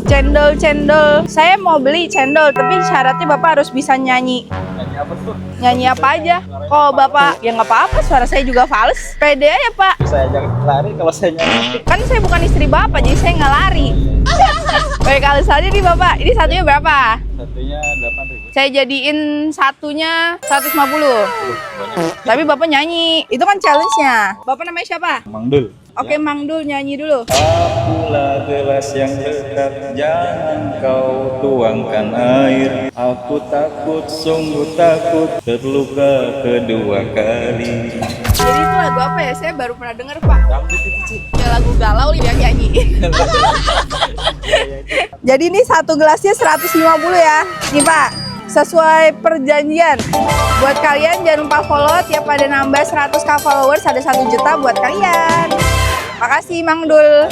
Cendol. Saya mau beli cendol, tapi syaratnya Bapak harus bisa nyanyi. Nyanyi apa tuh? Nyanyi apa aja. Kalau Bapak, ya nggak apa-apa, suara saya juga fals. Pede ya Pak. Saya jangan lari kalau saya nyanyi. Kan saya bukan istri Bapak, jadi saya nggak lari. Baik, kalau saja nih Bapak, ini satunya berapa? Satunya 8.000. Saya jadiin satunya 150. Banyak. Tapi Bapak nyanyi, itu kan challenge-nya. Bapak namanya siapa? Mang Dul. Oke, Mang Dul nyanyi dulu. Akulah gelas yang dekat, jangan kau tuangkan air. Aku takut, sungguh takut, terluka kedua kali. Jadi itu lagu apa ya? Saya baru pernah dengar Pak. Dangdut itu sih. Ya lagu galau yang nyanyi. Jadi ini satu gelasnya 150 ya. Nih Pak, sesuai perjanjian. Buat kalian jangan lupa follow, tiap ada nambah 100k followers ada 1 juta buat kalian. Makasih Mang Dul.